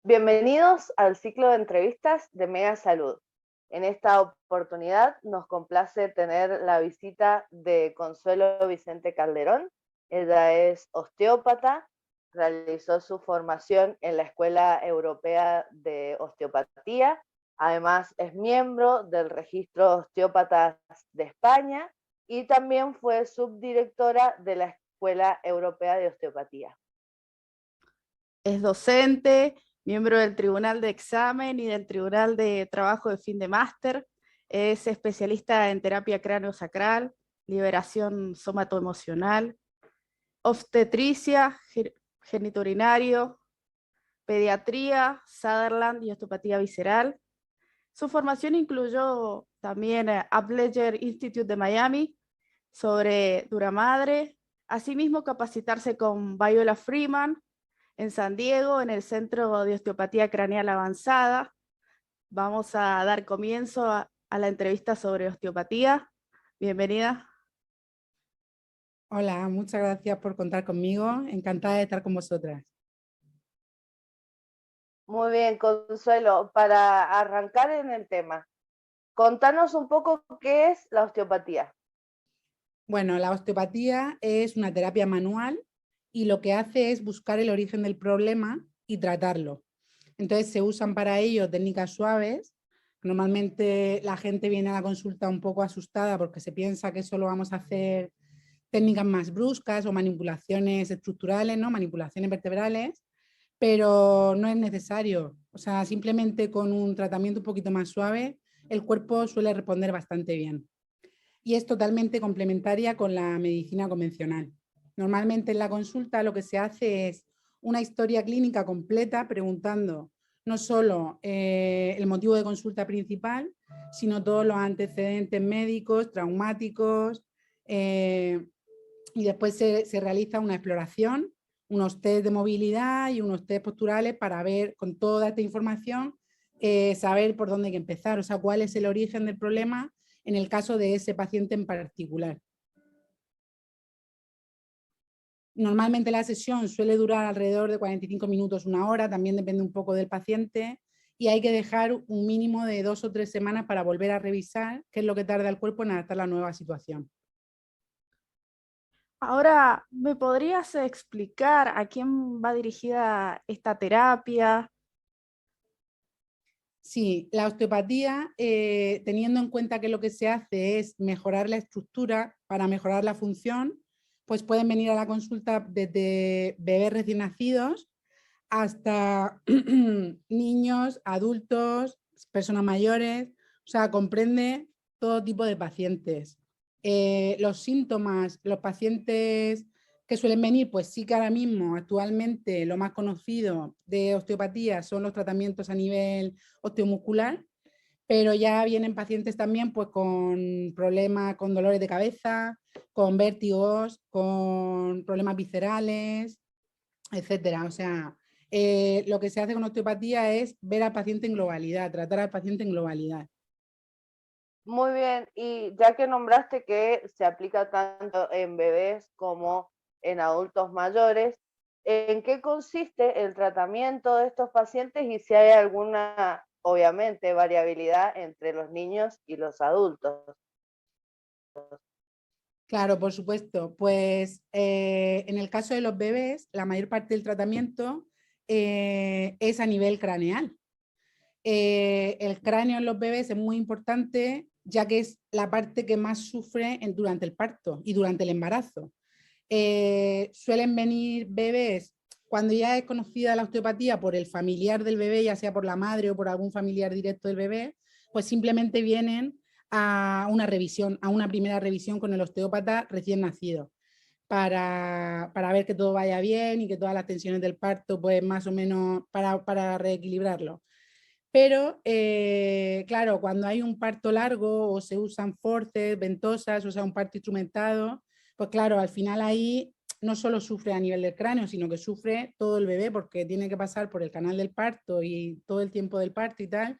Bienvenidos al ciclo de entrevistas de Mega Salud. En esta oportunidad nos complace tener la visita de Consuelo Vicente Calderón. Ella es osteópata, realizó su formación en la Escuela Europea de Osteopatía, además es miembro del Registro de Osteópatas de España y también fue subdirectora de la Escuela Europea de Osteopatía. Es docente, miembro del Tribunal de Examen y del Tribunal de Trabajo de Fin de Máster. Es especialista en terapia cráneo-sacral, liberación somatoemocional, obstetricia, genitourinario, pediatría, Sutherland y osteopatía visceral. Su formación incluyó también Upledger Institute de Miami sobre dura madre, asimismo capacitarse con Viola Freeman en San Diego, en el Centro de Osteopatía Craneal Avanzada. Vamos a dar comienzo a la entrevista sobre osteopatía. Bienvenida. Hola, muchas gracias por contar conmigo. Encantada de estar con vosotras. Muy bien, Consuelo, para arrancar en el tema, contanos un poco qué es la osteopatía. Bueno, la osteopatía es una terapia manual y lo que hace es buscar el origen del problema y tratarlo. Entonces se usan para ello técnicas suaves. Normalmente la gente viene a la consulta un poco asustada porque se piensa que solo vamos a hacer técnicas más bruscas o manipulaciones estructurales, ¿no? Manipulaciones vertebrales, pero no es necesario. O sea, simplemente con un tratamiento un poquito más suave, el cuerpo suele responder bastante bien. Y es totalmente complementaria con la medicina convencional. Normalmente en la consulta lo que se hace es una historia clínica completa preguntando no solo el motivo de consulta principal, sino todos los antecedentes médicos, traumáticos, y después se realiza una exploración, unos test de movilidad y unos test posturales para ver con toda esta información, saber por dónde hay que empezar, o sea, cuál es el origen del problema en el caso de ese paciente en particular. Normalmente la sesión suele durar alrededor de 45 minutos, una hora, también depende un poco del paciente, y hay que dejar un mínimo de 2 o 3 semanas para volver a revisar qué es lo que tarda el cuerpo en adaptar la nueva situación. Ahora, ¿me podrías explicar a quién va dirigida esta terapia? Sí, la osteopatía, teniendo en cuenta que lo que se hace es mejorar la estructura para mejorar la función, pues pueden venir a la consulta desde bebés recién nacidos hasta niños, adultos, personas mayores, o sea, comprende todo tipo de pacientes. Los síntomas, los pacientes que suelen venir, pues sí que ahora mismo, actualmente, lo más conocido de osteopatía son los tratamientos a nivel osteomuscular, pero ya vienen pacientes también pues con problemas, con dolores de cabeza, con vértigos, con problemas viscerales, etcétera. O sea, lo que se hace con osteopatía es ver al paciente en globalidad, tratar al paciente en globalidad. Muy bien, y ya que nombraste que se aplica tanto en bebés como en adultos mayores, ¿en qué consiste el tratamiento de estos pacientes y si hay alguna, obviamente, variabilidad entre los niños y los adultos? Claro, por supuesto. Pues en el caso de los bebés, la mayor parte del tratamiento es a nivel craneal. El cráneo en los bebés es muy importante, ya que es la parte que más sufre durante el parto y durante el embarazo. Suelen venir bebés cuando ya es conocida la osteopatía por el familiar del bebé, ya sea por la madre o por algún familiar directo del bebé, pues simplemente vienen a una revisión, a una primera revisión con el osteópata recién nacido, para ver que todo vaya bien y que todas las tensiones del parto, pues más o menos para reequilibrarlo. Pero, claro, cuando hay un parto largo o se usan forceps, ventosas, o sea, un parto instrumentado, pues claro, al final ahí no solo sufre a nivel del cráneo, sino que sufre todo el bebé porque tiene que pasar por el canal del parto y todo el tiempo del parto y tal.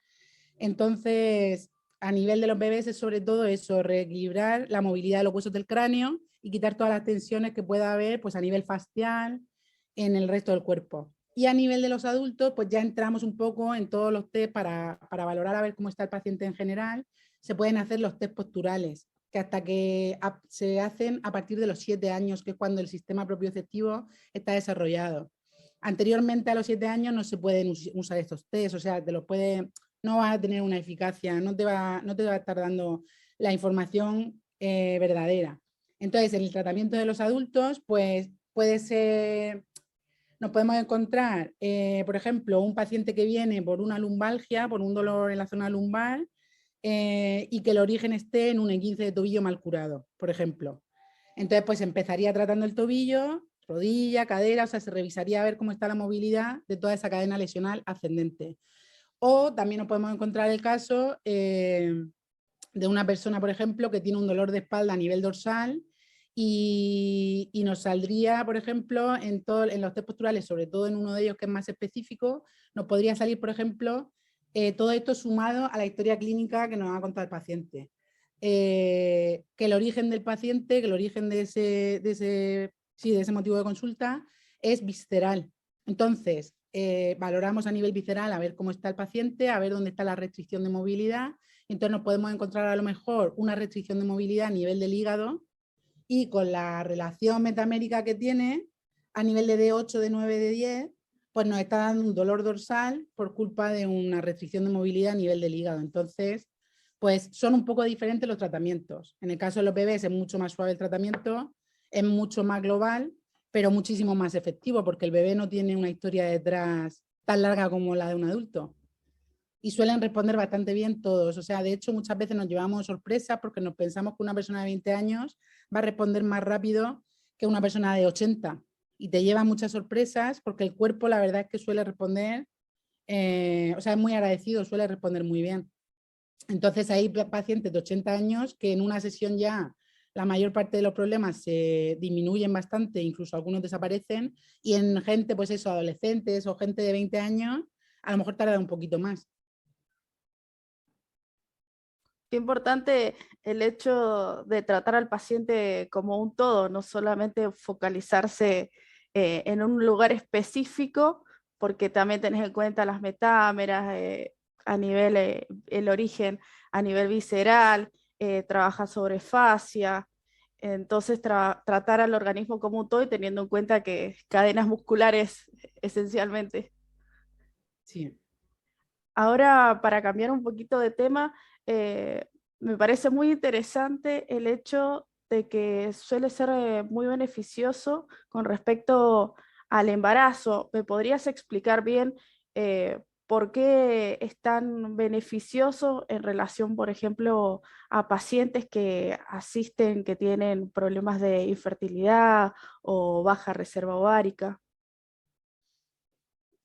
Entonces, a nivel de los bebés es sobre todo eso, reequilibrar la movilidad de los huesos del cráneo y quitar todas las tensiones que pueda haber pues, a nivel facial en el resto del cuerpo. Y a nivel de los adultos, pues ya entramos un poco en todos los test para valorar a ver cómo está el paciente en general. Se pueden hacer los test posturales, que hasta que se hacen a partir de los 7 años, que es cuando el sistema propioceptivo está desarrollado. Anteriormente a los 7 años no se pueden usar estos test, o sea, no va a tener una eficacia, no te va a estar dando la información verdadera. Entonces, en el tratamiento de los adultos, pues puede ser, nos podemos encontrar, por ejemplo, un paciente que viene por una lumbalgia, por un dolor en la zona lumbar, y que el origen esté en un E15 de tobillo mal curado, por ejemplo. Entonces, pues empezaría tratando el tobillo, rodilla, cadera, o sea, se revisaría a ver cómo está la movilidad de toda esa cadena lesional ascendente. O también nos podemos encontrar el caso de una persona, por ejemplo, que tiene un dolor de espalda a nivel dorsal y nos saldría, por ejemplo, en los test posturales, sobre todo en uno de ellos que es más específico, nos podría salir, por ejemplo, todo esto sumado a la historia clínica que nos ha contado el paciente. Que el origen del paciente, que el origen de ese motivo de consulta es visceral. Entonces, valoramos a nivel visceral a ver cómo está el paciente, a ver dónde está la restricción de movilidad. Entonces nos podemos encontrar a lo mejor una restricción de movilidad a nivel del hígado y con la relación metamérica que tiene a nivel de D8, D9, D10, pues nos está dando un dolor dorsal por culpa de una restricción de movilidad a nivel del hígado. Entonces, pues son un poco diferentes los tratamientos. En el caso de los bebés es mucho más suave el tratamiento, es mucho más global, pero muchísimo más efectivo porque el bebé no tiene una historia detrás tan larga como la de un adulto. Y suelen responder bastante bien todos. O sea, de hecho, muchas veces nos llevamos sorpresas porque nos pensamos que una persona de 20 años va a responder más rápido que una persona de 80. Y te lleva muchas sorpresas porque el cuerpo, la verdad es que suele responder, o sea, es muy agradecido, suele responder muy bien. Entonces, hay pacientes de 80 años que en una sesión ya la mayor parte de los problemas se disminuyen bastante, incluso algunos desaparecen, y en gente, pues eso, adolescentes o gente de 20 años, a lo mejor tarda un poquito más. Qué importante el hecho de tratar al paciente como un todo, no solamente focalizarse en un lugar específico, porque también tenés en cuenta las metámeras, a nivel, el origen a nivel visceral, trabaja sobre fascia, entonces tratar al organismo como un todo y teniendo en cuenta que cadenas musculares esencialmente. Sí. Ahora, para cambiar un poquito de tema, eh, me parece muy interesante el hecho de que suele ser muy beneficioso con respecto al embarazo. ¿Me podrías explicar bien por qué es tan beneficioso en relación, por ejemplo, a pacientes que asisten, que tienen problemas de infertilidad o baja reserva ovárica?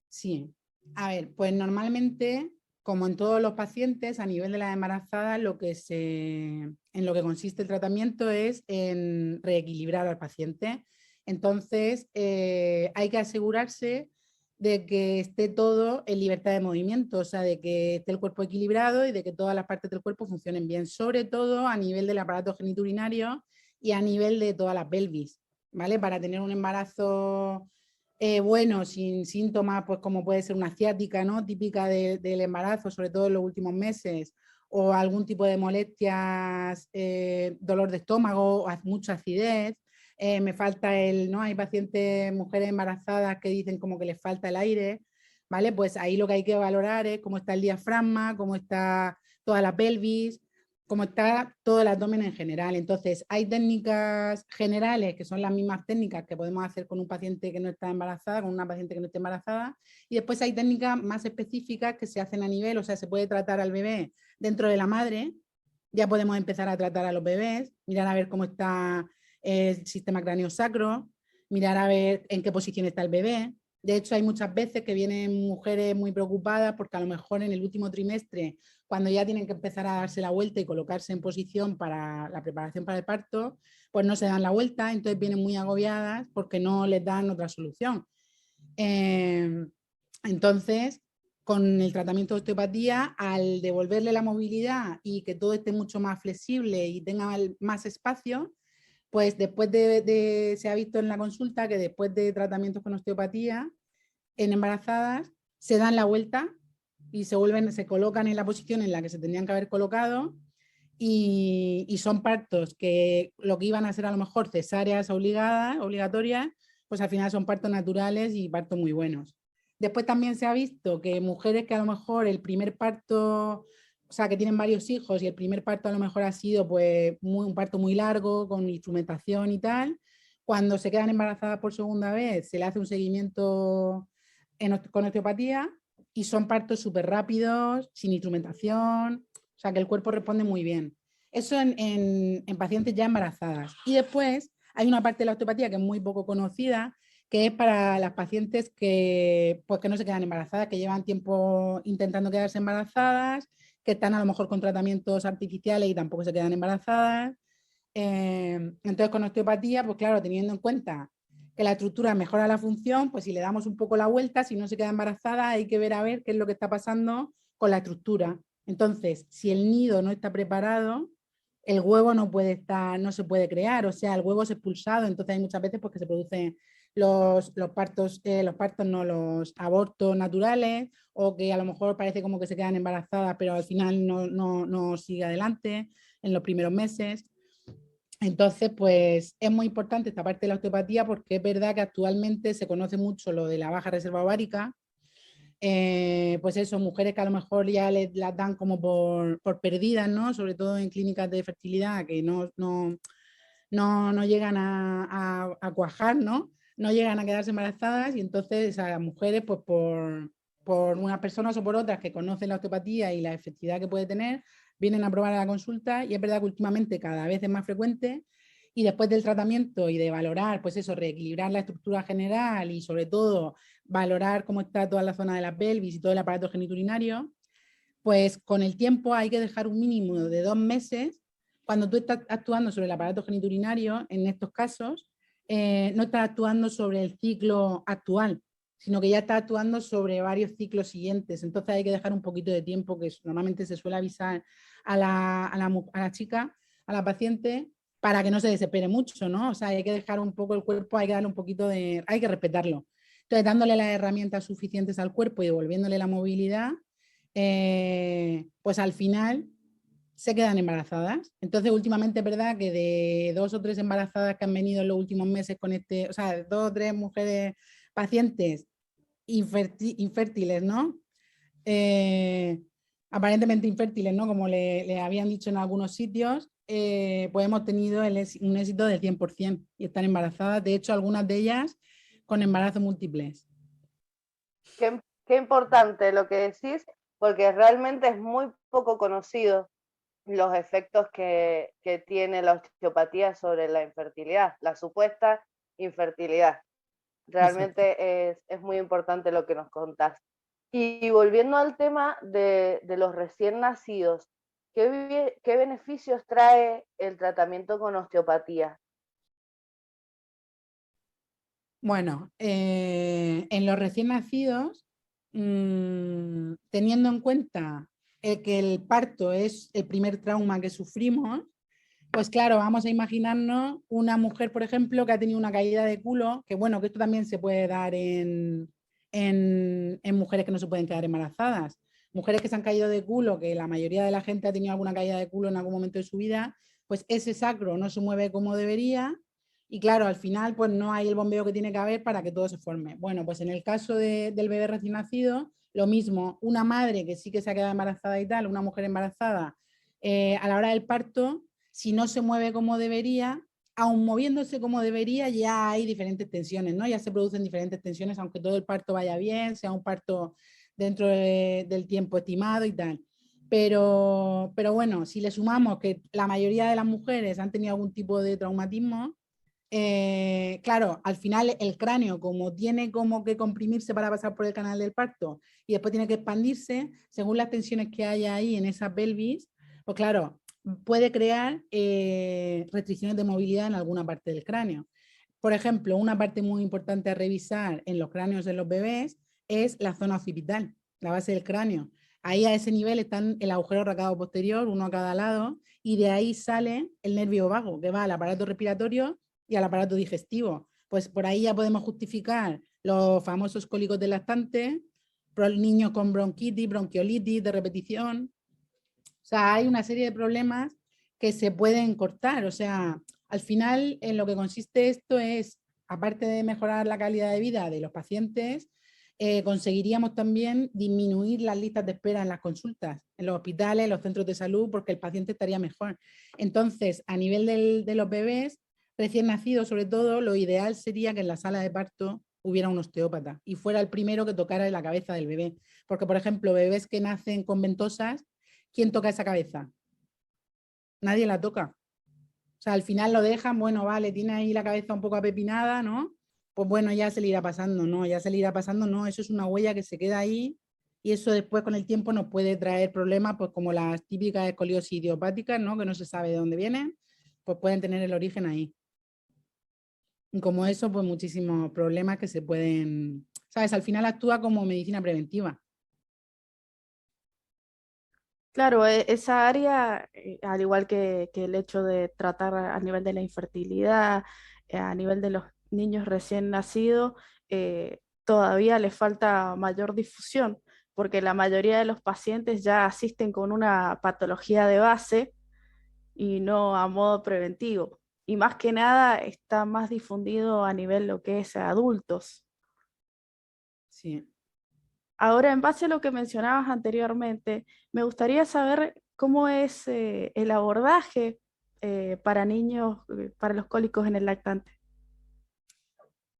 Sí, a ver, pues normalmente, como en todos los pacientes, a nivel de la embarazada, en lo que consiste el tratamiento es en reequilibrar al paciente. Entonces, hay que asegurarse de que esté todo en libertad de movimiento, o sea, de que esté el cuerpo equilibrado y de que todas las partes del cuerpo funcionen bien, sobre todo a nivel del aparato genitourinario y a nivel de toda la pelvis, ¿vale? Para tener un embarazo bueno, sin síntomas, pues como puede ser una ciática, ¿no? Típica del embarazo, sobre todo en los últimos meses, o algún tipo de molestias, dolor de estómago, mucha acidez. Me falta ¿no? Hay pacientes, mujeres embarazadas que dicen como que les falta el aire, ¿vale? Pues ahí lo que hay que valorar es cómo está el diafragma, cómo está toda la pelvis, cómo está todo el abdomen en general. Entonces, hay técnicas generales que son las mismas técnicas que podemos hacer con un paciente que no está embarazada, con una paciente que no está embarazada, y después hay técnicas más específicas que se hacen a nivel, o sea, se puede tratar al bebé dentro de la madre, ya podemos empezar a tratar a los bebés, mirar a ver cómo está el sistema cráneo-sacro, mirar a ver en qué posición está el bebé. De hecho, hay muchas veces que vienen mujeres muy preocupadas porque a lo mejor en el último trimestre, cuando ya tienen que empezar a darse la vuelta y colocarse en posición para la preparación para el parto, pues no se dan la vuelta, entonces vienen muy agobiadas porque no les dan otra solución. Entonces, con el tratamiento de osteopatía, al devolverle la movilidad y que todo esté mucho más flexible y tenga más espacio, pues después se ha visto en la consulta que después de tratamientos con osteopatía, en embarazadas se dan la vuelta y se colocan en la posición en la que se tendrían que haber colocado y son partos que lo que iban a ser a lo mejor cesáreas obligatorias, pues al final son partos naturales y partos muy buenos. Después también se ha visto que mujeres que a lo mejor el primer parto, o sea, que tienen varios hijos y el primer parto a lo mejor ha sido pues un parto muy largo, con instrumentación y tal, cuando se quedan embarazadas por segunda vez se le hace un seguimiento con osteopatía y son partos súper rápidos, sin instrumentación, o sea que el cuerpo responde muy bien. Eso en pacientes ya embarazadas. Y después hay una parte de la osteopatía que es muy poco conocida, que es para las pacientes que, pues, que no se quedan embarazadas, que llevan tiempo intentando quedarse embarazadas, que están a lo mejor con tratamientos artificiales y tampoco se quedan embarazadas. Entonces, con osteopatía, pues claro, teniendo en cuenta que la estructura mejora la función, pues si le damos un poco la vuelta, si no se queda embarazada, hay que ver a ver qué es lo que está pasando con la estructura. Entonces, si el nido no está preparado, el huevo no puede estar, no se puede crear, o sea, el huevo es expulsado, entonces hay muchas veces pues, que se producen los partos, no los abortos naturales, o que a lo mejor parece como que se quedan embarazadas, pero al final no sigue adelante en los primeros meses. Entonces, pues es muy importante esta parte de la osteopatía porque es verdad que actualmente se conoce mucho lo de la baja reserva ovárica. Pues eso, mujeres que a lo mejor ya las dan como por perdidas, ¿no? Sobre todo en clínicas de fertilidad que no llegan a cuajar, ¿no? No llegan a quedarse embarazadas y entonces a las mujeres, pues por unas personas o por otras que conocen la osteopatía y la efectividad que puede tener, vienen a probar a la consulta y es verdad que últimamente cada vez es más frecuente y después del tratamiento y de valorar, pues eso, reequilibrar la estructura general y sobre todo valorar cómo está toda la zona de la pelvis y todo el aparato genitourinario, pues con el tiempo hay que dejar un mínimo de 2 meses. Cuando tú estás actuando sobre el aparato genitourinario, en estos casos, no estás actuando sobre el ciclo actual, sino que ya estás actuando sobre varios ciclos siguientes. Entonces hay que dejar un poquito de tiempo, que normalmente se suele avisar a la chica, a la paciente, para que no se desespere mucho, ¿no? O sea, hay que dejar un poco el cuerpo, hay que darle un poquito de, hay que respetarlo. Entonces, dándole las herramientas suficientes al cuerpo y devolviéndole la movilidad, pues al final se quedan embarazadas. Entonces, últimamente es verdad que de 2 o 3 embarazadas que han venido en los últimos meses con o sea, 2 o 3 mujeres pacientes infértiles, ¿no? Aparentemente infértiles, ¿no? Como le habían dicho en algunos sitios, pues hemos tenido un éxito del 100% y están embarazadas. De hecho, algunas de ellas con embarazos múltiples. Qué importante lo que decís, porque realmente es muy poco conocido los efectos que tiene la osteopatía sobre la infertilidad, la supuesta infertilidad. Realmente es muy importante lo que nos contás. Y volviendo al tema de los recién nacidos, ¿qué beneficios trae el tratamiento con osteopatía? Bueno, en los recién nacidos, teniendo en cuenta que el parto es el primer trauma que sufrimos, pues claro, vamos a imaginarnos una mujer, por ejemplo, que ha tenido una caída de culo, que bueno, que esto también se puede dar en mujeres que no se pueden quedar embarazadas. Mujeres que se han caído de culo, que la mayoría de la gente ha tenido alguna caída de culo en algún momento de su vida, pues ese sacro no se mueve como debería y claro, al final pues no hay el bombeo que tiene que haber para que todo se forme. Bueno, pues en el caso del bebé recién nacido, lo mismo, una madre que sí que se ha quedado embarazada y tal, una mujer embarazada, a la hora del parto, si no se mueve como debería, aun moviéndose como debería, ya hay diferentes tensiones, ¿no? Ya se producen diferentes tensiones, aunque todo el parto vaya bien, sea un parto dentro del tiempo estimado y tal. Pero bueno, si le sumamos que la mayoría de las mujeres han tenido algún tipo de traumatismo, claro, al final el cráneo, como tiene como que comprimirse para pasar por el canal del parto y después tiene que expandirse, según las tensiones que haya ahí en esa pelvis, pues claro, puede crear restricciones de movilidad en alguna parte del cráneo. Por ejemplo, una parte muy importante a revisar en los cráneos de los bebés es la zona occipital, la base del cráneo. Ahí a ese nivel están el agujero arcado posterior, uno a cada lado, y de ahí sale el nervio vago, que va al aparato respiratorio y al aparato digestivo. Pues por ahí ya podemos justificar los famosos cólicos del lactante, niños con bronquitis, bronquiolitis de repetición. O sea, hay una serie de problemas que se pueden cortar. O sea, al final en lo que consiste esto es, aparte de mejorar la calidad de vida de los pacientes, conseguiríamos también disminuir las listas de espera en las consultas, en los hospitales, en los centros de salud, porque el paciente estaría mejor. Entonces, a nivel de los bebés recién nacidos, sobre todo, lo ideal sería que en la sala de parto hubiera un osteópata y fuera el primero que tocara la cabeza del bebé. Porque, por ejemplo, bebés que nacen con ventosas, ¿quién toca esa cabeza? Nadie la toca. O sea, al final lo dejan, bueno, vale, tiene ahí la cabeza un poco apepinada, ¿no? Pues bueno, ya se le irá pasando, ¿no? Ya se le irá pasando, no, eso es una huella que se queda ahí y eso después con el tiempo nos puede traer problemas, pues como las típicas escoliosis idiopáticas, ¿no? Que no se sabe de dónde vienen, pues pueden tener el origen ahí. Y como eso, pues muchísimos problemas que se pueden, ¿sabes? Al final actúa como medicina preventiva. Claro, esa área, al igual que el hecho de tratar a nivel de la infertilidad, a nivel de los niños recién nacidos, todavía le falta mayor difusión, porque la mayoría de los pacientes ya asisten con una patología de base y no a modo preventivo. Y más que nada está más difundido a nivel lo que es adultos. Sí. Ahora, en base a lo que mencionabas anteriormente, me gustaría saber cómo es el abordaje para niños, para los cólicos en el lactante.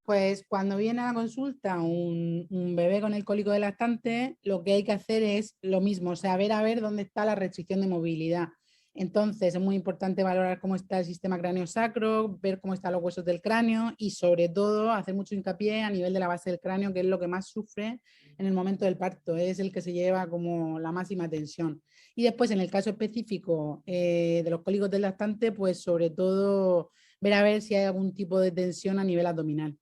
Pues cuando viene a la consulta un bebé con el cólico de lactante, lo que hay que hacer es lo mismo, o sea, a ver dónde está la restricción de movilidad. Entonces es muy importante valorar cómo está el sistema cráneo-sacro, ver cómo están los huesos del cráneo y sobre todo hacer mucho hincapié a nivel de la base del cráneo, que es lo que más sufre en el momento del parto, es el que se lleva como la máxima tensión. Y después en el caso específico de los cólicos del lactante, pues sobre todo ver a ver si hay algún tipo de tensión a nivel abdominal,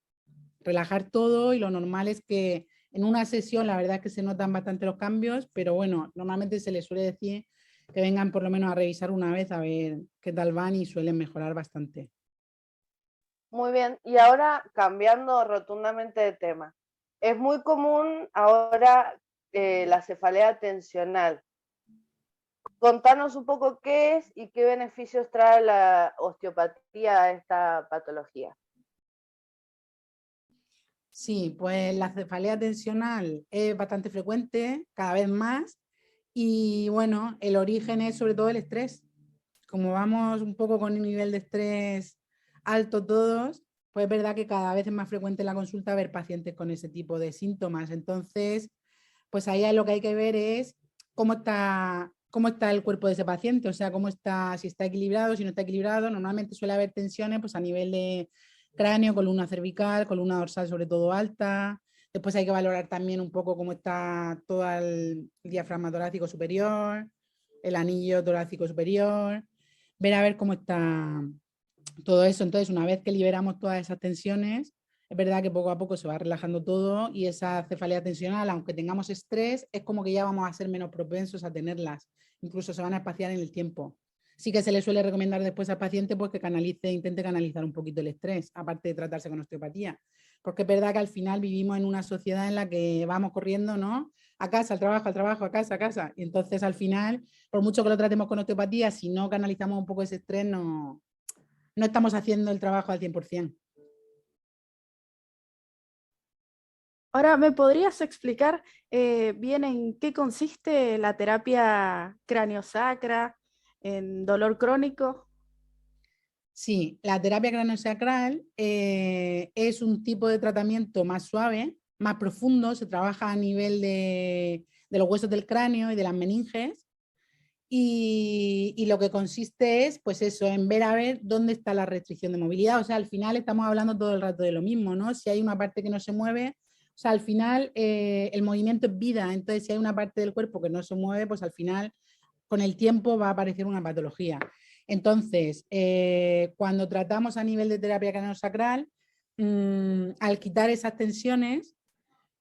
relajar todo y lo normal es que en una sesión la verdad es que se notan bastante los cambios, pero bueno, normalmente se les suele decir que vengan por lo menos a revisar una vez a ver qué tal van y suelen mejorar bastante. Muy bien, y ahora cambiando rotundamente de tema. Es muy común ahora la cefalea tensional. Contanos un poco qué es y qué beneficios trae la osteopatía a esta patología. Sí, pues la cefalea tensional es bastante frecuente, cada vez más, y bueno, el origen es sobre todo el estrés. Como vamos un poco con un nivel de estrés alto todos, pues es verdad que cada vez es más frecuente en la consulta ver pacientes con ese tipo de síntomas. Entonces, pues ahí lo que hay que ver es cómo está el cuerpo de ese paciente, o sea, cómo está, si está equilibrado, si no está equilibrado. Normalmente suele haber tensiones pues, a nivel de cráneo, columna cervical, columna dorsal sobre todo alta. Después hay que valorar también un poco cómo está todo el diafragma torácico superior, el anillo torácico superior, ver a ver cómo está todo eso. Entonces, una vez que liberamos todas esas tensiones, es verdad que poco a poco se va relajando todo y esa cefalea tensional, aunque tengamos estrés, es como que ya vamos a ser menos propensos a tenerlas. Incluso se van a espaciar en el tiempo. Sí que se le suele recomendar después al paciente pues, que intente canalizar un poquito el estrés, aparte de tratarse con osteopatía. Porque es verdad que al final vivimos en una sociedad en la que vamos corriendo, ¿no? A casa, al trabajo, a casa, a casa. Y entonces al final, por mucho que lo tratemos con osteopatía, si no canalizamos un poco ese estrés, no estamos haciendo el trabajo al 100%. Ahora, ¿me podrías explicar bien en qué consiste la terapia craniosacra en dolor crónico? Sí, la terapia craneosacral es un tipo de tratamiento más suave, más profundo, se trabaja a nivel de los huesos del cráneo y de las meninges y lo que consiste es, pues eso, en ver a ver dónde está la restricción de movilidad. O sea, al final estamos hablando todo el rato de lo mismo, ¿no? Si hay una parte que no se mueve, o sea, al final el movimiento es vida, entonces si hay una parte del cuerpo que no se mueve, pues al final con el tiempo va a aparecer una patología. Entonces, cuando tratamos a nivel de terapia craneosacral, al quitar esas tensiones,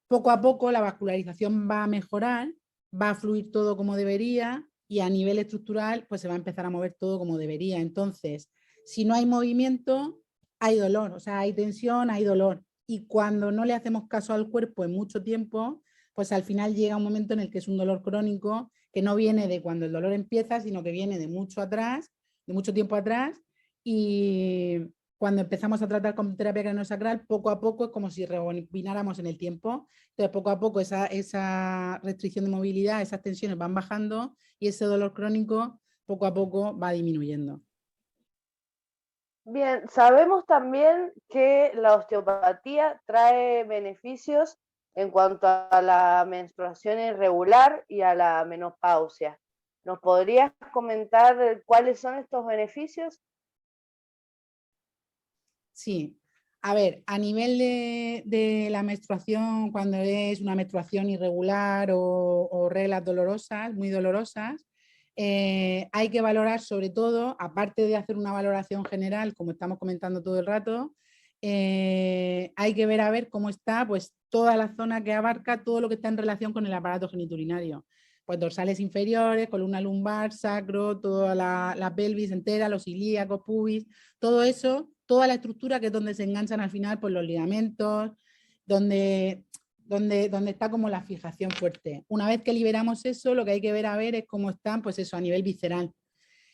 poco a poco la vascularización va a mejorar, va a fluir todo como debería y a nivel estructural pues se va a empezar a mover todo como debería. Entonces, si no hay movimiento, hay dolor, o sea, hay tensión, hay dolor. y cuando no le hacemos caso al cuerpo en mucho tiempo, pues al final llega un momento en el que es un dolor crónico que no viene de cuando el dolor empieza, sino que viene de mucho atrás, de mucho tiempo atrás, y cuando empezamos a tratar con terapia craniosacral, poco a poco es como si rebobináramos en el tiempo. Entonces, poco a poco esa restricción de movilidad, esas tensiones van bajando y ese dolor crónico poco a poco va disminuyendo. Bien, sabemos también que la osteopatía trae beneficios en cuanto a la menstruación irregular y a la menopausia. ¿Nos podrías comentar cuáles son estos beneficios? Sí, a ver, a nivel de la menstruación, cuando es una menstruación irregular o reglas dolorosas, muy dolorosas, hay que valorar sobre todo, aparte de hacer una valoración general, como estamos comentando todo el rato, hay que ver a ver cómo está pues, toda la zona que abarca todo lo que está en relación con el aparato genitourinario. Pues dorsales inferiores, columna lumbar, sacro, toda la pelvis entera, los ilíacos, pubis, todo eso, toda la estructura que es donde se enganchan al final pues, los ligamentos, donde está como la fijación fuerte. Una vez que liberamos eso, lo que hay que ver a ver es cómo están, pues eso, a nivel visceral.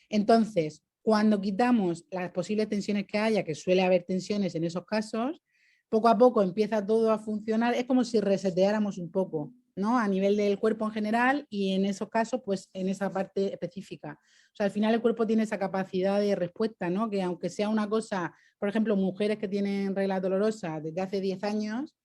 Entonces, cuando quitamos las posibles tensiones que haya, que suele haber tensiones en esos casos, poco a poco empieza todo a funcionar, es como si reseteáramos un poco, ¿no? A nivel del cuerpo en general y en esos casos, pues en esa parte específica. O sea, al final el cuerpo tiene esa capacidad de respuesta, ¿no? Que aunque sea una cosa, por ejemplo, mujeres que tienen reglas dolorosas desde hace 10 años,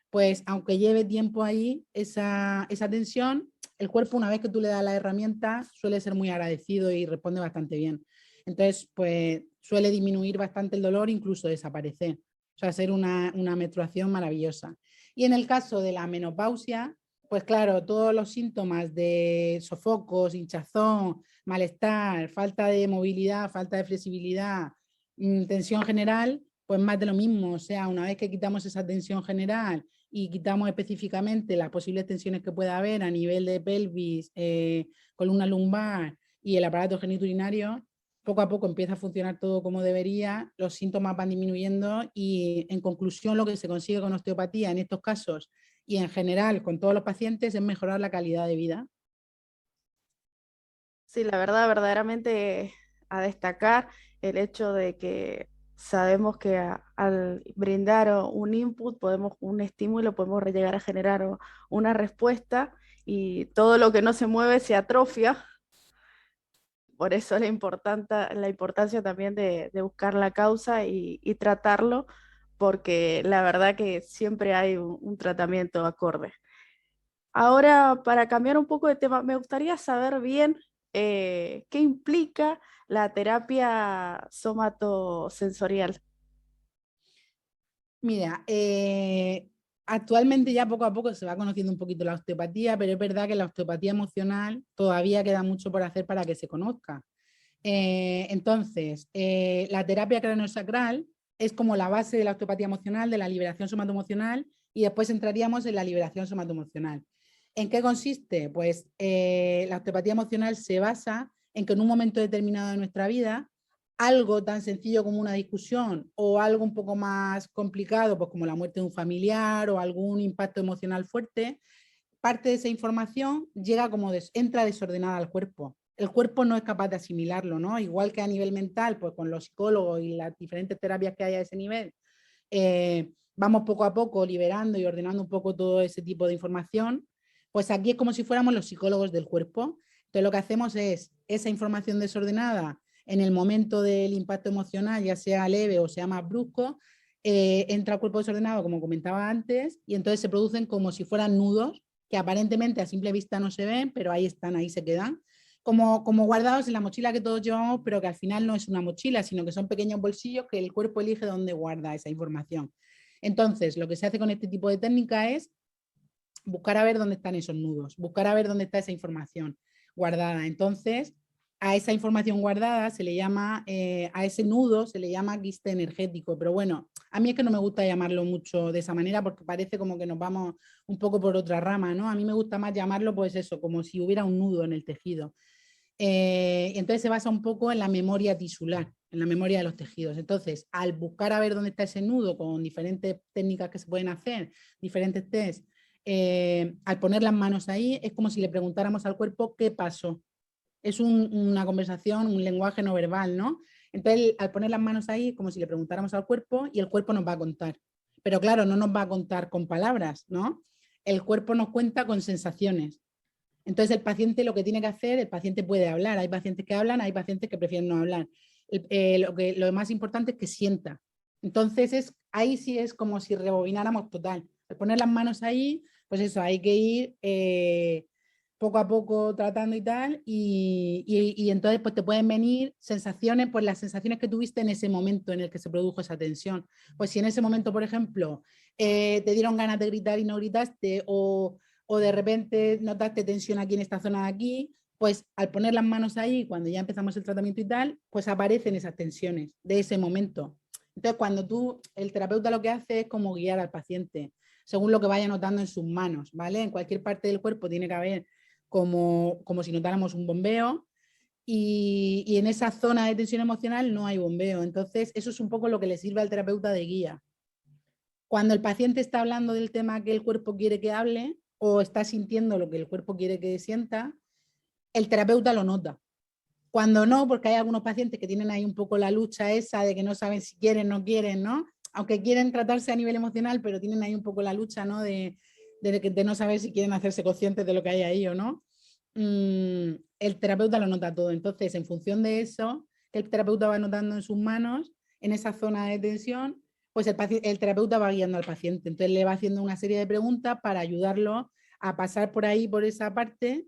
pues aunque lleve tiempo ahí esa tensión, el cuerpo una vez que tú le das la herramienta suele ser muy agradecido y responde bastante bien. Entonces, pues suele disminuir bastante el dolor, incluso desaparecer. O sea, ser una menstruación maravillosa. Y en el caso de la menopausia, pues claro, todos los síntomas de sofocos, hinchazón, malestar, falta de movilidad, falta de flexibilidad, tensión general, pues más de lo mismo. O sea, una vez que quitamos esa tensión general y quitamos específicamente las posibles tensiones que pueda haber a nivel de pelvis, columna lumbar y el aparato genitourinario, poco a poco empieza a funcionar todo como debería, los síntomas van disminuyendo y en conclusión lo que se consigue con osteopatía en estos casos y en general con todos los pacientes es mejorar la calidad de vida. Sí, la verdad, verdaderamente a destacar el hecho de que sabemos que al brindar un input, un estímulo, podemos llegar a generar una respuesta y todo lo que no se mueve se atrofia. Por eso la importancia también de buscar la causa y tratarlo, porque la verdad que siempre hay un tratamiento acorde. Ahora, para cambiar un poco de tema, me gustaría saber bien qué implica la terapia somatosensorial. Mira, actualmente ya poco a poco se va conociendo un poquito la osteopatía, pero es verdad que la osteopatía emocional todavía queda mucho por hacer para que se conozca. Entonces, la terapia craniosacral es como la base de la osteopatía emocional, de la liberación somatoemocional, y después entraríamos en la liberación somatoemocional. ¿En qué consiste? Pues la osteopatía emocional se basa en que en un momento determinado de nuestra vida, algo tan sencillo como una discusión o algo un poco más complicado, pues como la muerte de un familiar o algún impacto emocional fuerte, parte de esa información llega como entra desordenada al cuerpo. El cuerpo no es capaz de asimilarlo, ¿no? Igual que a nivel mental, pues con los psicólogos y las diferentes terapias que hay a ese nivel, vamos poco a poco liberando y ordenando un poco todo ese tipo de información, pues aquí es como si fuéramos los psicólogos del cuerpo. Entonces lo que hacemos es esa información desordenada en el momento del impacto emocional, ya sea leve o sea más brusco, entra al cuerpo desordenado, como comentaba antes, y entonces se producen como si fueran nudos que aparentemente a simple vista no se ven, pero ahí están, ahí se quedan, como guardados en la mochila que todos llevamos, pero que al final no es una mochila, sino que son pequeños bolsillos que el cuerpo elige dónde guarda esa información. Entonces, lo que se hace con este tipo de técnica es buscar a ver dónde están esos nudos, buscar a ver dónde está esa información guardada. Entonces, a esa información guardada se le llama, a ese nudo se le llama quiste energético, pero bueno, a mí es que no me gusta llamarlo mucho de esa manera porque parece como que nos vamos un poco por otra rama, ¿no? A mí me gusta más llamarlo pues eso, como si hubiera un nudo en el tejido. Entonces se basa un poco en la memoria tisular. en la memoria de los tejidos. Entonces, al buscar a ver dónde está ese nudo con diferentes técnicas que se pueden hacer, diferentes tests, al poner las manos ahí, es como si le preguntáramos al cuerpo qué pasó. Es una conversación, un lenguaje no verbal, ¿no? Entonces, al poner las manos ahí, es como si le preguntáramos al cuerpo y el cuerpo nos va a contar. Pero claro, no nos va a contar con palabras, ¿no? El cuerpo nos cuenta con sensaciones. Entonces, el paciente lo que tiene que hacer, el paciente puede hablar. Hay pacientes que hablan, hay pacientes que prefieren no hablar. Lo más importante es que sienta. Entonces, ahí sí es como si rebobináramos total. Al poner las manos ahí, pues eso, hay que ir poco a poco tratando y tal, y entonces pues te pueden venir sensaciones, pues las sensaciones que tuviste en ese momento en el que se produjo esa tensión. Pues si en ese momento, por ejemplo, te dieron ganas de gritar y no gritaste, o de repente notaste tensión aquí en esta zona de aquí, pues al poner las manos ahí, cuando ya empezamos el tratamiento y tal, pues aparecen esas tensiones de ese momento. Entonces, cuando el terapeuta lo que hace es como guiar al paciente, según lo que vaya notando en sus manos, ¿vale? En cualquier parte del cuerpo tiene que haber como si notáramos un bombeo, y en esa zona de tensión emocional no hay bombeo. Entonces, eso es un poco lo que le sirve al terapeuta de guía. Cuando el paciente está hablando del tema que el cuerpo quiere que hable o está sintiendo lo que el cuerpo quiere que sienta, el terapeuta lo nota. Cuando no, porque hay algunos pacientes que tienen ahí un poco la lucha esa de que no saben si quieren o no quieren, ¿no? Aunque quieren tratarse a nivel emocional, pero tienen ahí un poco la lucha, ¿no? De no saber si quieren hacerse conscientes de lo que hay ahí o no. El terapeuta lo nota todo. Entonces, en función de eso, el terapeuta va notando en sus manos, en esa zona de tensión, pues el terapeuta va guiando al paciente. Entonces, le va haciendo una serie de preguntas para ayudarlo a pasar por ahí, por esa parte,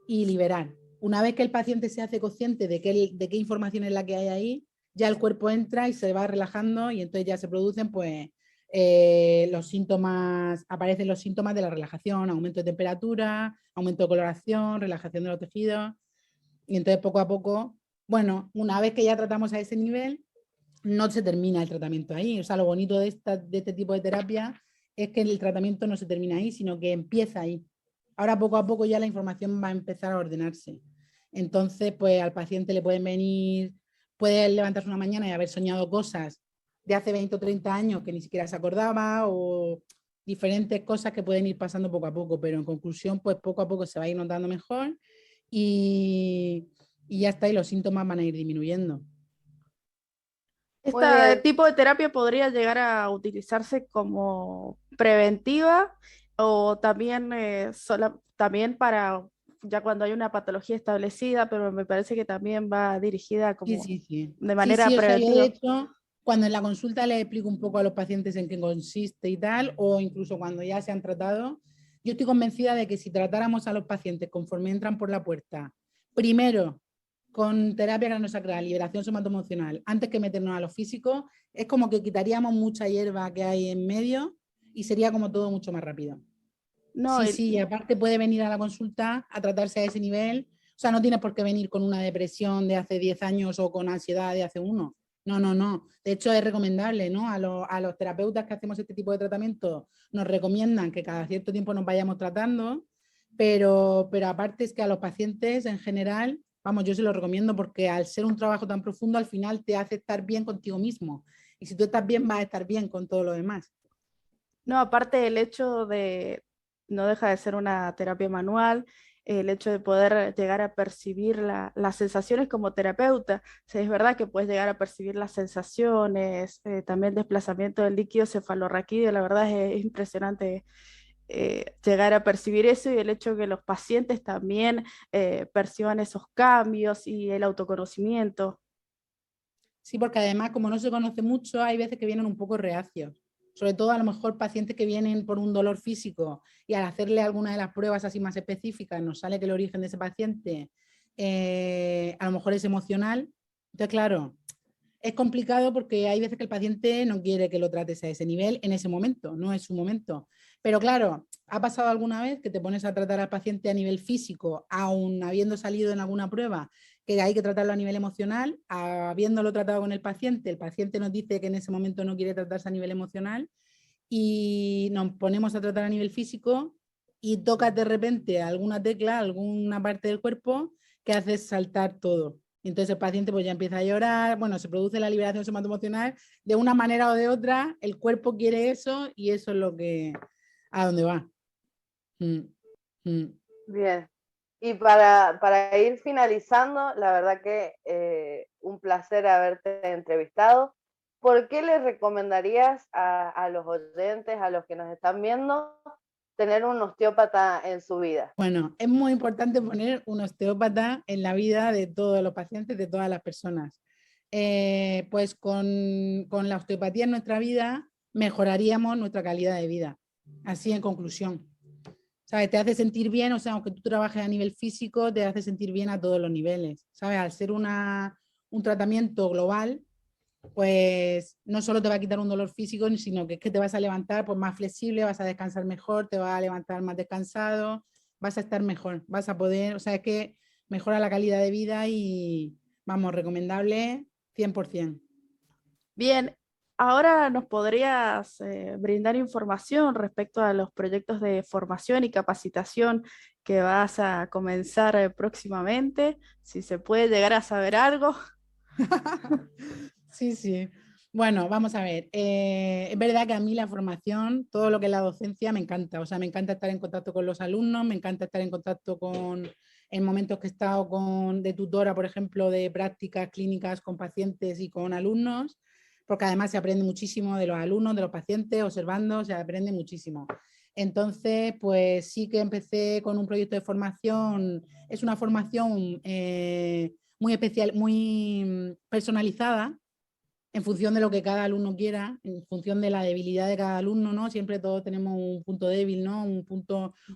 y liberar. Una vez que el paciente se hace consciente de qué información es la que hay ahí, ya el cuerpo entra y se va relajando, y entonces ya se producen pues los síntomas, aparecen los síntomas de la relajación, aumento de temperatura, aumento de coloración, relajación de los tejidos, y entonces poco a poco, bueno, una vez que ya tratamos a ese nivel, no se termina el tratamiento ahí. O sea, lo bonito de este tipo de terapia es que el tratamiento no se termina ahí, sino que empieza ahí. Ahora poco a poco ya la información va a empezar a ordenarse. Entonces, pues al paciente le pueden venir, puede levantarse una mañana y haber soñado cosas de hace 20 o 30 años que ni siquiera se acordaba, o diferentes cosas que pueden ir pasando poco a poco, pero en conclusión, pues poco a poco se va a ir notando mejor, y ya está, y los síntomas van a ir disminuyendo. Muy Este bien. tipo de terapia podría llegar a utilizarse como preventiva o también, también para ya cuando hay una patología establecida, pero me parece que también va dirigida Sí, como sí, sí. de Sí, manera sí, o sea, yo de preventiva. hecho, cuando en la consulta les explico un poco a los pacientes en qué consiste y tal, o incluso cuando ya se han tratado, yo estoy convencida de que si tratáramos a los pacientes conforme entran por la puerta, primero con terapia craniosacral, liberación somatoemocional, antes que meternos a lo físico, es como que quitaríamos mucha hierba que hay en medio y sería como todo mucho más rápido. No, Sí, sí, y aparte puede venir a la consulta a tratarse a ese nivel. O sea, no tiene por qué venir con una depresión de hace 10 años o con ansiedad de hace uno. No, no, no. De hecho, es recomendable, ¿no? A los terapeutas que hacemos este tipo de tratamiento nos recomiendan que cada cierto tiempo nos vayamos tratando, pero aparte es que a los pacientes en general, vamos, yo se lo recomiendo porque al ser un trabajo tan profundo, al final te hace estar bien contigo mismo. Y si tú estás bien, vas a estar bien con todo lo demás. no, aparte el hecho de, no deja de ser una terapia manual, el hecho de poder llegar a percibir las sensaciones como terapeuta. O sea, es verdad que puedes llegar a percibir las sensaciones, también el desplazamiento del líquido cefalorraquídeo, la verdad es impresionante llegar a percibir eso, y el hecho que los pacientes también perciban esos cambios y el autoconocimiento. Sí, porque además, como no se conoce mucho, hay veces que vienen un poco reacios. Sobre todo, a lo mejor, pacientes que vienen por un dolor físico y al hacerle alguna de las pruebas así más específicas, nos sale que el origen de ese paciente a lo mejor es emocional. Entonces, claro, es complicado porque hay veces que el paciente no quiere que lo trates a ese nivel en ese momento, no es su momento. Pero claro, ¿ha pasado alguna vez que te pones a tratar al paciente a nivel físico, aun habiendo salido en alguna prueba que hay que tratarlo a nivel emocional, habiéndolo tratado con el paciente nos dice que en ese momento no quiere tratarse a nivel emocional, y nos ponemos a tratar a nivel físico y tocas de repente alguna tecla, alguna parte del cuerpo que hace saltar todo? Y entonces el paciente pues ya empieza a llorar, bueno, se produce la liberación somatoemocional, de una manera o de otra, el cuerpo quiere eso y eso es lo que, a dónde va. Mm, mm. Bien. Y para ir finalizando, la verdad que un placer haberte entrevistado. ¿Por qué les recomendarías a los oyentes, a los que nos están viendo, tener un osteópata en su vida? Bueno, es muy importante poner un osteópata en la vida de todos los pacientes, de todas las personas. Pues con la osteopatía en nuestra vida mejoraríamos nuestra calidad de vida. Así en conclusión. ¿Sabes? Te hace sentir bien, o sea, aunque tú trabajes a nivel físico, te hace sentir bien a todos los niveles. ¿Sabes? Al ser un tratamiento global, pues no solo te va a quitar un dolor físico, sino que es que te vas a levantar pues, más flexible, vas a descansar mejor, te vas a levantar más descansado, vas a estar mejor, vas a poder, o sea, es que mejora la calidad de vida y, vamos, recomendable 100%. Bien, ahora nos podrías brindar información respecto a los proyectos de formación y capacitación que vas a comenzar próximamente, si se puede llegar a saber algo. Sí, sí. Bueno, vamos a ver. Es verdad que a mí la formación, todo lo que es la docencia, me encanta. O sea, me encanta estar en contacto con los alumnos, me encanta estar en contacto con, en momentos que he estado de tutora, por ejemplo, de prácticas clínicas con pacientes y con alumnos, porque además se aprende muchísimo de los alumnos, de los pacientes, observando, se aprende muchísimo. Entonces, pues sí que empecé con un proyecto de formación. Es una formación muy especial, muy personalizada en función de lo que cada alumno quiera, en función de la debilidad de cada alumno, ¿no? Siempre todos tenemos un punto débil, ¿no?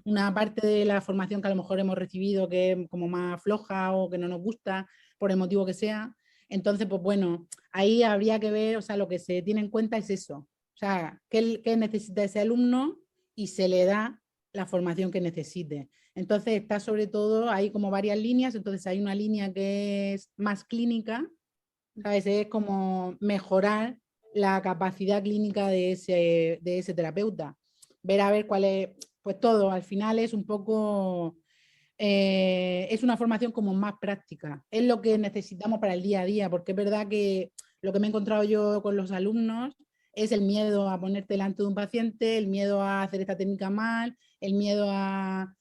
Una parte de la formación que a lo mejor hemos recibido que es como más floja o que no nos gusta, por el motivo que sea. Entonces, pues bueno, ahí habría que ver, o sea, lo que se tiene en cuenta es eso. O sea, qué necesita ese alumno y se le da la formación que necesite. Entonces, está sobre todo, hay como varias líneas, entonces hay una línea que es más clínica, ¿sabes? Es como mejorar la capacidad clínica de ese terapeuta. Ver a ver cuál es, pues todo, al final es un poco, es una formación como más práctica. Es lo que necesitamos para el día a día, porque es verdad que lo que me he encontrado yo con los alumnos es el miedo a ponerte delante de un paciente, el miedo a hacer esta técnica mal, el miedo a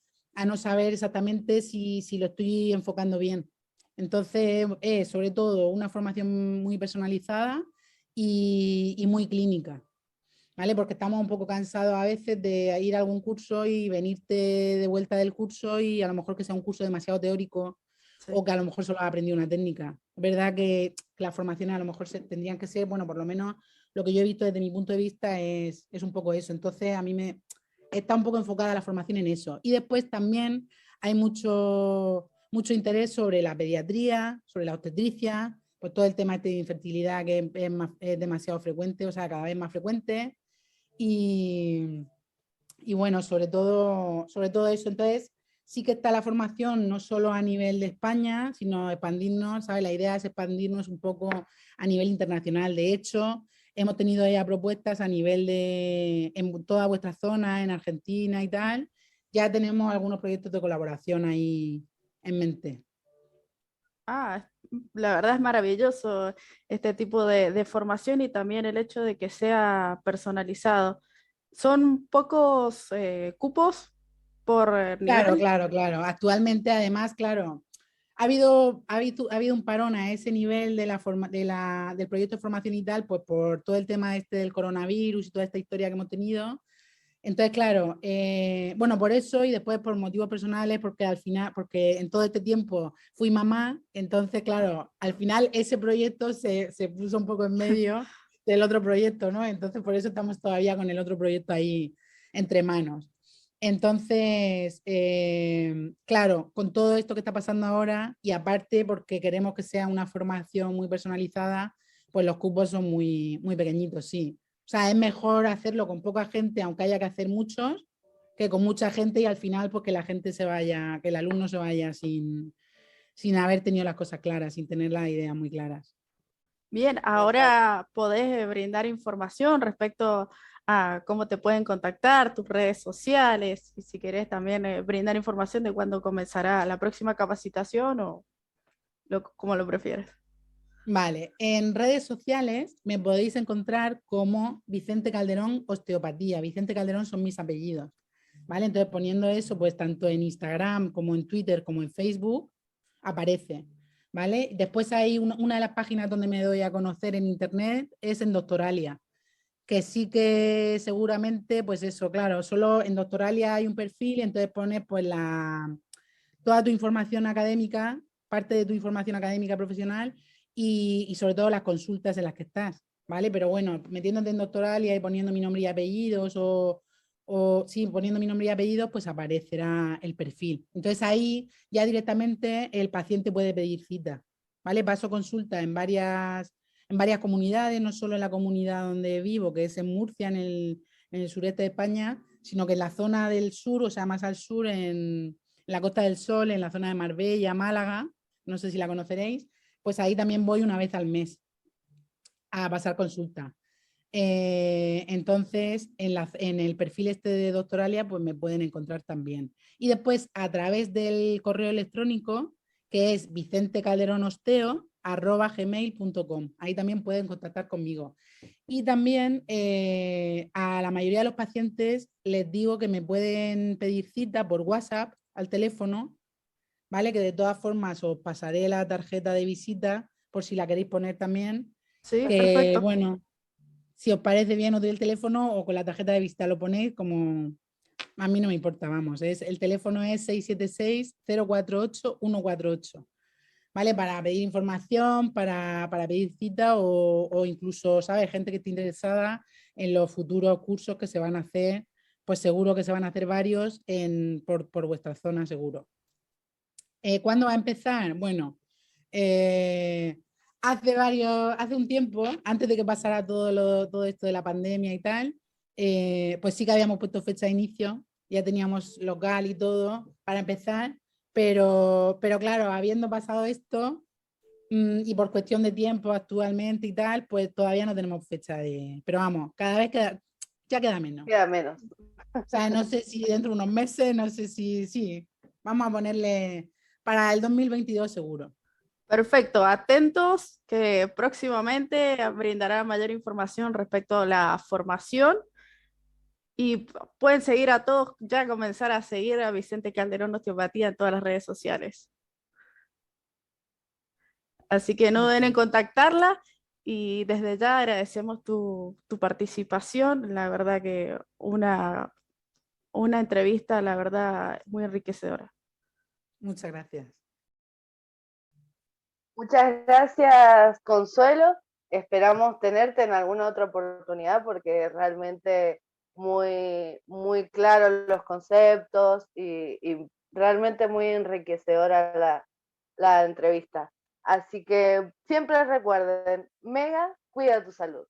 no saber exactamente si lo estoy enfocando bien. Entonces, es sobre todo una formación muy personalizada y muy clínica, ¿vale? Porque estamos un poco cansados a veces de ir a algún curso y venirte de vuelta del curso y a lo mejor que sea un curso demasiado teórico Sí. o que a lo mejor solo has aprendido una técnica. Es verdad que las formaciones a lo mejor tendrían que ser, bueno, por lo menos lo que yo he visto desde mi punto de vista es un poco eso. Entonces, a mí me está un poco enfocada la formación en eso. Y después también hay mucho interés sobre la pediatría, sobre la obstetricia, pues todo el tema de infertilidad que es demasiado frecuente, o sea, cada vez más frecuente. Y, y bueno, sobre todo eso. Entonces, sí que está la formación no solo a nivel de España, sino expandirnos, ¿sabes? La idea es expandirnos un poco a nivel internacional. De hecho, hemos tenido ya propuestas a nivel en toda vuestra zona, en Argentina y tal. Ya tenemos algunos proyectos de colaboración ahí en mente. Ah, la verdad es maravilloso este tipo de formación y también el hecho de que sea personalizado. Son pocos cupos por Claro, nivel. claro, claro. Actualmente, además, claro, ha habido un parón a ese nivel del proyecto de formación y tal, pues por todo el tema este del coronavirus y toda esta historia que hemos tenido. Entonces, claro, bueno, por eso y después por motivos personales, porque al final, porque en todo este tiempo fui mamá, entonces, claro, al final ese proyecto se puso un poco en medio del otro proyecto, ¿no? Entonces, por eso estamos todavía con el otro proyecto ahí entre manos. Entonces, claro, con todo esto que está pasando ahora y aparte porque queremos que sea una formación muy personalizada, pues los cupos son muy pequeñitos, sí. O sea, es mejor hacerlo con poca gente, aunque haya que hacer muchos, que con mucha gente y al final pues que la gente se vaya, que el alumno se vaya sin haber tenido las cosas claras, sin tener las ideas muy claras. Bien, Exacto. ahora podés brindar información respecto a cómo te pueden contactar, tus redes sociales, y si querés también brindar información de cuándo comenzará la próxima capacitación o... como lo prefieres. Vale, en redes sociales me podéis encontrar como Vicente Calderón Osteopatía. Vicente Calderón son mis apellidos, ¿vale? Entonces poniendo eso, pues tanto en Instagram como en Twitter como en Facebook, aparece, ¿vale? Después hay una de las páginas donde me doy a conocer en internet es en Doctoralia, que sí que seguramente, pues eso, claro, solo en Doctoralia hay un perfil y entonces pones pues toda tu información académica, parte de tu información académica profesional y sobre todo las consultas en las que estás, ¿vale? Pero bueno, metiéndote en Doctoralia y poniendo mi nombre y apellidos o sí, poniendo mi nombre y apellidos, pues aparecerá el perfil. Entonces ahí ya directamente el paciente puede pedir cita, ¿vale? Paso consulta en varias comunidades, no solo en la comunidad donde vivo, que es en Murcia, en el sureste de España, sino que en la zona del sur, o sea, más al sur, en la Costa del Sol, en la zona de Marbella, Málaga, no sé si la conoceréis, pues ahí también voy una vez al mes a pasar consulta. Entonces, en el perfil este de Doctoralia, pues me pueden encontrar también. Y después, a través del correo electrónico, que es vicentecalderonosteo@gmail.com. Ahí también pueden contactar conmigo. Y también a la mayoría de los pacientes les digo que me pueden pedir cita por WhatsApp al teléfono, ¿vale? Que de todas formas os pasaré la tarjeta de visita por si la queréis poner también. Sí, Que perfecto. bueno, si os parece bien, os doy el teléfono o con la tarjeta de visita lo ponéis, como a mí no me importa, vamos. El teléfono es 676-048-148, ¿vale? Para pedir información, para pedir cita o incluso, ¿sabes? Gente que esté interesada en los futuros cursos que se van a hacer, pues seguro que se van a hacer varios por vuestra zona, seguro. ¿Cuándo va a empezar? Bueno, hace un tiempo, antes de que pasara todo esto de la pandemia y tal, pues sí que habíamos puesto fecha de inicio, ya teníamos local y todo para empezar, pero claro, habiendo pasado esto y por cuestión de tiempo actualmente y tal, pues todavía no tenemos fecha de... Pero vamos, cada vez ya queda menos. Queda menos. O sea, no sé si dentro de unos meses, no sé si, sí, vamos a ponerle para el 2022 seguro. Perfecto, atentos que próximamente brindará mayor información respecto a la formación y pueden seguir a todos, ya comenzar a seguir a Vicente Calderón Osteopatía en todas las redes sociales. Así que no duden en contactarla y desde ya agradecemos tu participación. La verdad que una entrevista, la verdad, muy enriquecedora. Muchas gracias. Muchas gracias, Consuelo. Esperamos tenerte en alguna otra oportunidad porque realmente muy claros los conceptos y realmente muy enriquecedora la entrevista. Así que siempre recuerden, Mega, cuida tu salud.